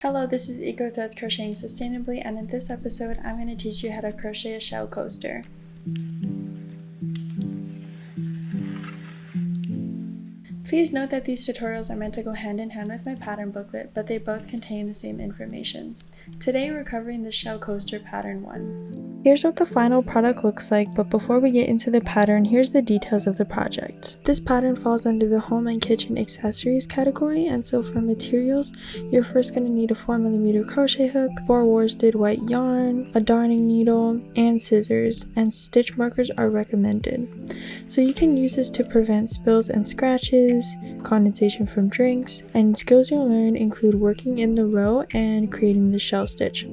Hello, this is Eco Threads Crocheting Sustainably, and in this episode I'm going to teach you how to crochet a shell coaster. Please note that these tutorials are meant to go hand in hand with my pattern booklet, but they both contain the same information. Today we're covering the shell coaster pattern 1. Here's what the final product looks like, but before we get into the pattern, here's the details of the project. This pattern falls under the home and kitchen accessories category, and so for materials, you're first going to need a 4mm crochet hook, 4 worsted white yarn, a darning needle, and scissors, and stitch markers are recommended. So you can use this to prevent spills and scratches, condensation from drinks, and skills you'll learn include working in the row and creating the shell stitch.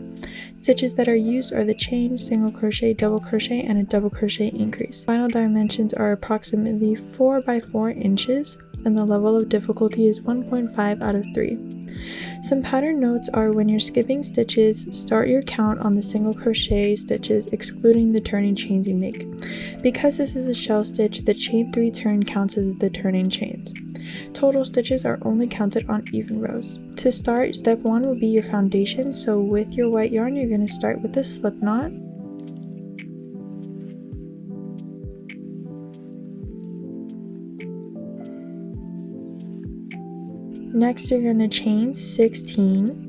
Stitches that are used are the chain, single crochet, double crochet, and a double crochet increase. Final dimensions are approximately 4 by 4 inches, and the level of difficulty is 1.5 out of 3. Some pattern notes are: when you're skipping stitches, start your count on the single crochet stitches, excluding the turning chains you make. Because this is a shell stitch, the chain 3 turn counts as the turning chains. Total stitches are only counted on even rows. To start, step 1 will be your foundation, so with your white yarn you're going to start with a slip knot. Next you're going to chain 16.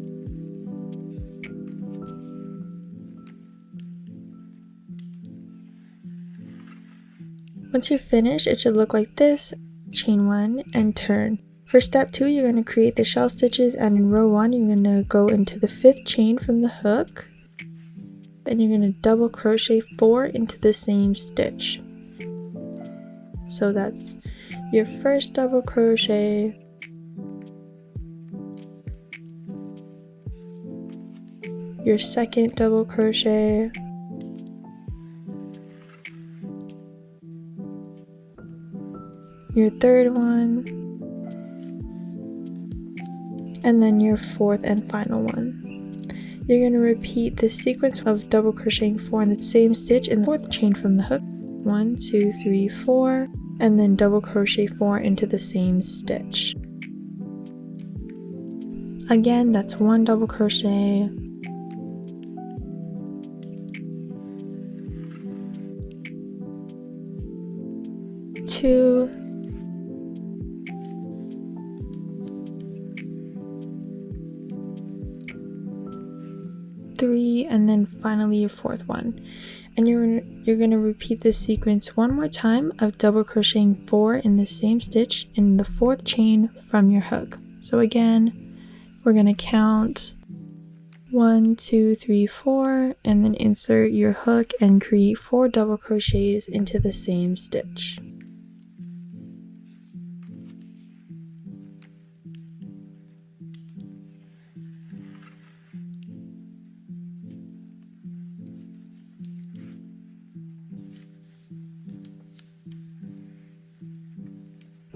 Once you're finished, it should look like this. Chain 1 and turn. For step 2, you're going to create the shell stitches, and in row 1 you're going to go into the 5th chain from the hook, and you're going to double crochet 4 into the same stitch. So that's your first double crochet, your second double crochet, your third one, and then your 4th and final one. You're going to repeat the sequence of double crocheting 4 in the same stitch in the 4th chain from the hook. 1, 2, 3, 4, and then double crochet 4 into the same stitch. Again, that's 1 double crochet, 2, 3, and then finally your 4th one. And you're going to repeat this sequence one more time of double crocheting 4 in the same stitch in the 4th chain from your hook. So again, we're going to count 1, 2, 3, 4, and then insert your hook and create 4 double crochets into the same stitch.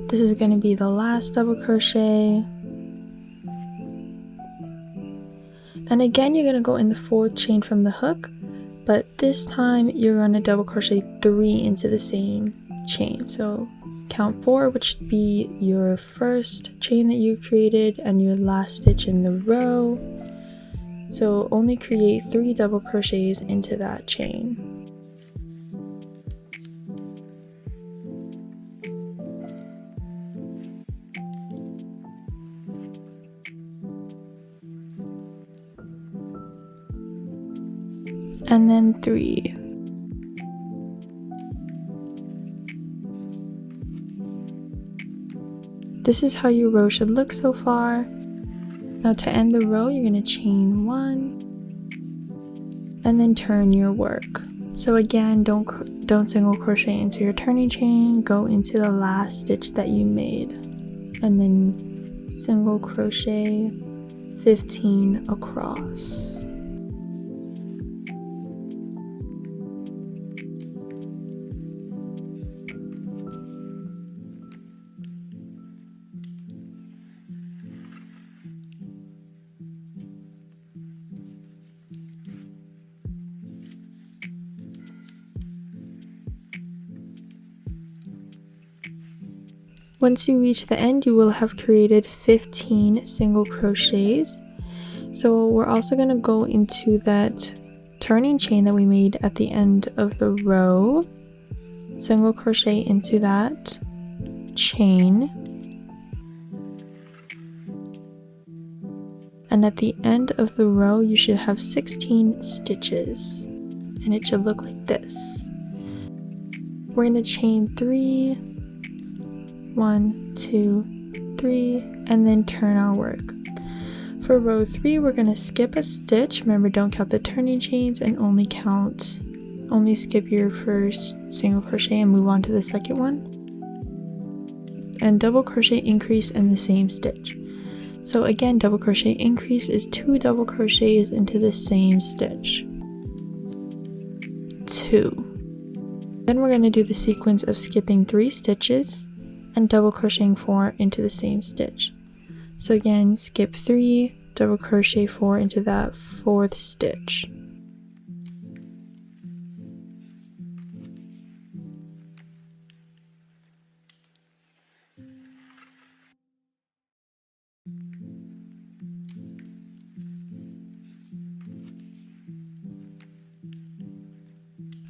This is going to be the last double crochet. And again, you're going to go in the 4th chain from the hook, but this time you're going to double crochet 3 into the same chain. So count 4, which should be your first chain that you created and your last stitch in the row. So only create 3 double crochets into that chain. And then 3. This is how your row should look so far. Now to end the row, you're going to chain 1 and then turn your work. So again, don't single crochet into your turning chain, go into the last stitch that you made, and then single crochet 15 across. Once you reach the end, you will have created 15 single crochets. So we're also going to go into that turning chain that we made at the end of the row, single crochet into that chain, and at the end of the row you should have 16 stitches, and it should look like this. We're going to chain 3, 1, 2, 3, and then turn our work. For row 3, we're going to skip a stitch. Remember, don't count the turning chains and only skip your first single crochet and move on to the second one. And double crochet increase in the same stitch. So again, double crochet increase is 2 double crochets into the same stitch. 2. Then we're going to do the sequence of skipping 3 stitches and double crocheting 4 into the same stitch. So again, skip 3, double crochet 4 into that 4th stitch.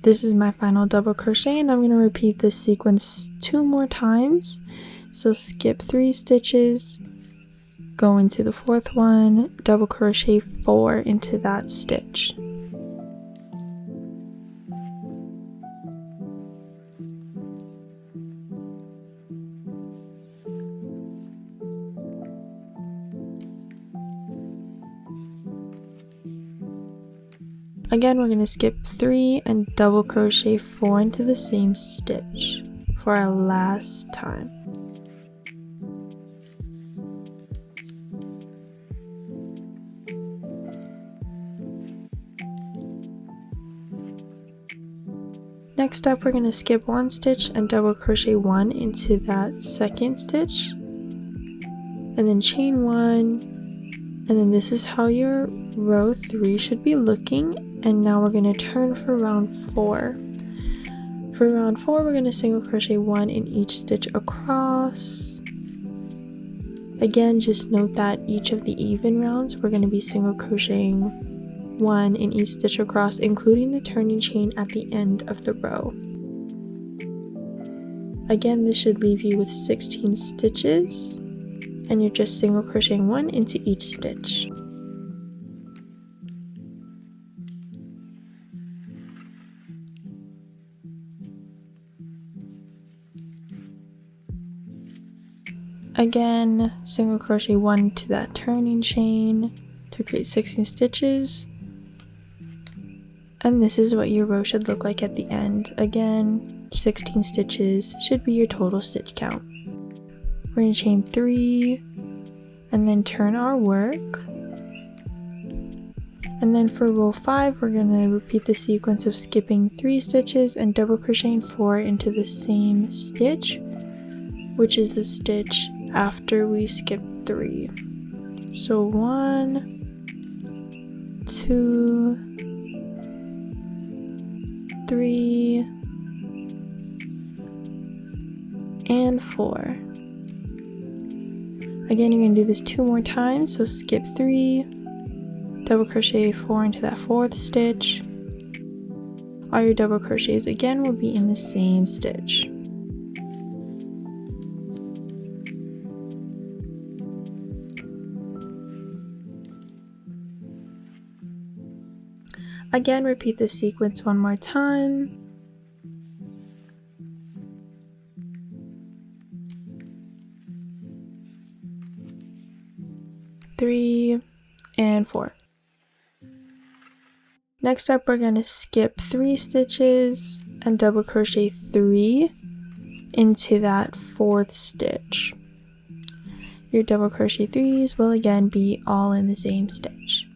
This is my final double crochet, and I'm going to repeat this sequence 2 more times. So skip 3 stitches, go into the 4th one, double crochet 4 into that stitch. Again, we're going to skip 3 and double crochet 4 into the same stitch for our last time. Next up, we're going to skip 1 stitch and double crochet 1 into that 2nd stitch, and then chain 1, and then this is how your row 3 should be looking. And now we're going to turn for round 4. For round 4, we're going to single crochet 1 in each stitch across. Again, just note that each of the even rounds we're going to be single crocheting 1 in each stitch across, including the turning chain at the end of the row. Again, this should leave you with 16 stitches, and you're just single crocheting 1 into each stitch. Again, single crochet 1 to that turning chain to create 16 stitches, and this is what your row should look like at the end. Again, 16 stitches should be your total stitch count. We're going to chain 3 and then turn our work, and then for row 5 we're going to repeat the sequence of skipping 3 stitches and double crocheting 4 into the same stitch, which is the stitch after we skip 3. So 1, 2, 3, and 4. Again, you're going to do this 2 more times. So skip 3, double crochet 4 into that 4th stitch. All your double crochets again will be in the same stitch. Again, repeat this sequence 1 more time. Three and 4. Next up, we're going to skip 3 stitches and double crochet 3 into that 4th stitch. Your double crochet 3s will again be all in the same stitch.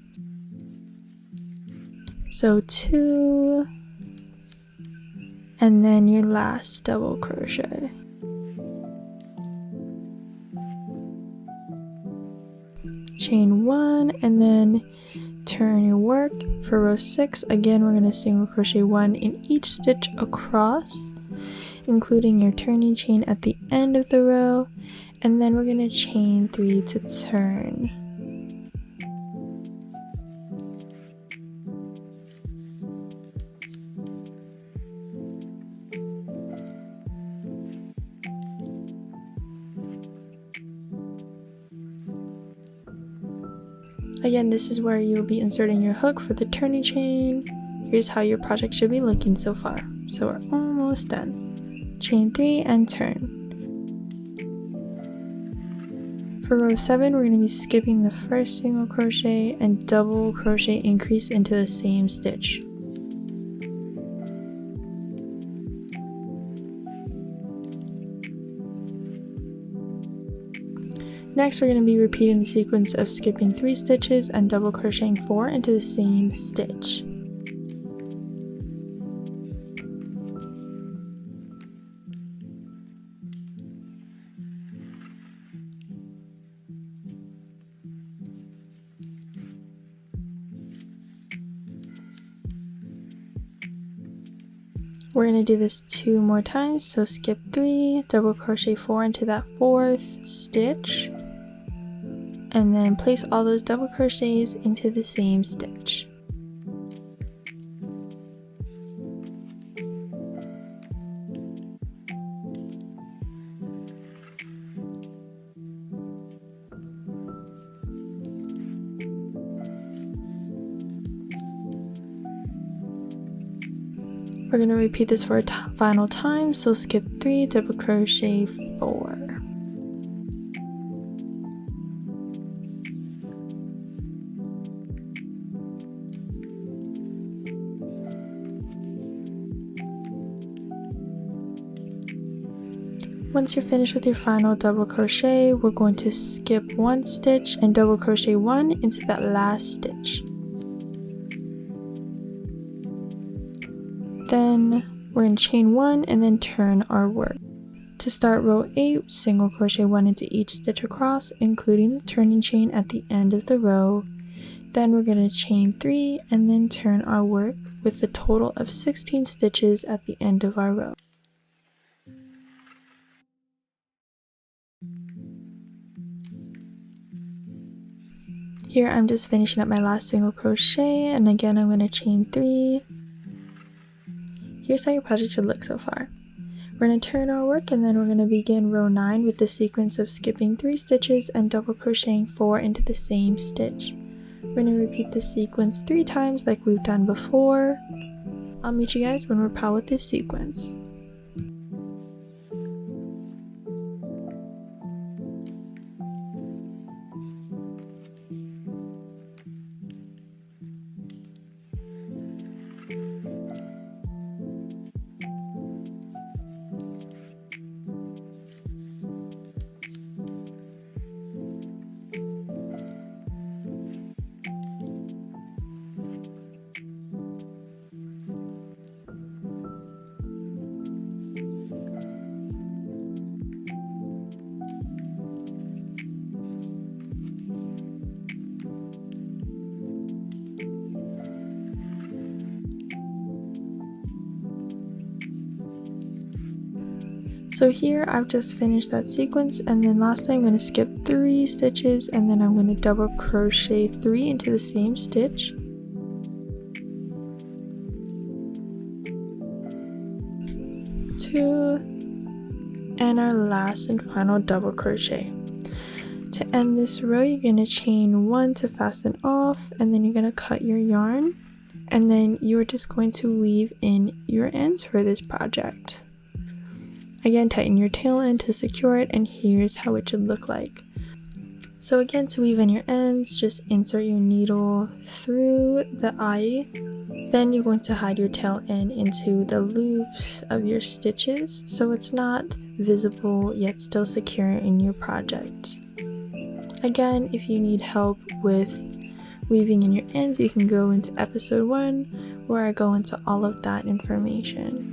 So 2, and then your last double crochet. Chain 1 and then turn your work. For row 6, again we're going to single crochet 1 in each stitch across, including your turning chain at the end of the row, and then we're going to chain 3 to turn. Again, this is where you will be inserting your hook for the turning chain. Here's how your project should be looking so far. So we're almost done. Chain 3 and turn. For row 7, we're going to be skipping the first single crochet and double crochet increase into the same stitch. Next, we're going to be repeating the sequence of skipping 3 stitches and double crocheting 4 into the same stitch. We're going to do this 2 more times, so skip 3, double crochet 4 into that 4th stitch, and then place all those double crochets into the same stitch. We're going to repeat this for a final time, so skip 3, double crochet 4. Once you're finished with your final double crochet, we're going to skip 1 stitch and double crochet 1 into that last stitch. Then we're going to chain 1 and then turn our work. To start row 8, single crochet 1 into each stitch across, including the turning chain at the end of the row. Then we're going to chain 3 and then turn our work with a total of 16 stitches at the end of our row. Here I'm just finishing up my last single crochet, and again I'm going to chain 3. Here's how your project should look so far. We're going to turn our work and then we're going to begin row 9 with the sequence of skipping 3 stitches and double crocheting 4 into the same stitch. We're going to repeat this sequence 3 times like we've done before. I'll meet you guys when we're proud with this sequence. So here I've just finished that sequence, and then lastly I'm going to skip 3 stitches and then I'm going to double crochet 3 into the same stitch. Two, and our last and final double crochet. To end this row, you're going to chain 1 to fasten off, and then you're going to cut your yarn, and then you're just going to weave in your ends for this project. Again, tighten your tail end to secure it, and here's how it should look like. So again, to weave in your ends, just insert your needle through the eye. Then you're going to hide your tail end into the loops of your stitches so it's not visible yet still secure in your project. Again, if you need help with weaving in your ends, you can go into episode 1 where I go into all of that information.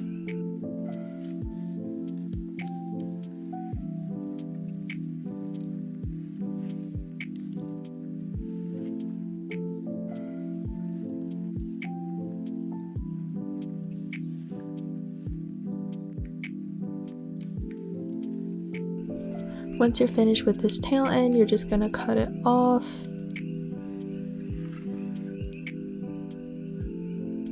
Once you're finished with this tail end, you're just going to cut it off.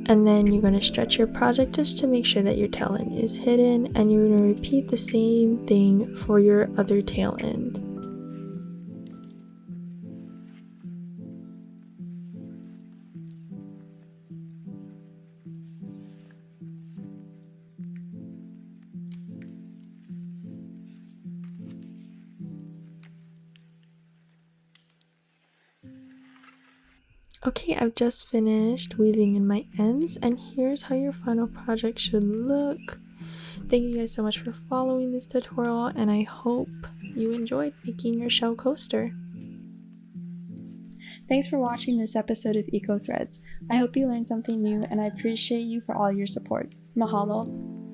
And then you're going to stretch your project just to make sure that your tail end is hidden, and you're going to repeat the same thing for your other tail end. Okay, I've just finished weaving in my ends, and here's how your final project should look. Thank you guys so much for following this tutorial, and I hope you enjoyed making your shell coaster. Thanks for watching this episode of Eco Threads. I hope you learned something new, and I appreciate you for all your support. Mahalo!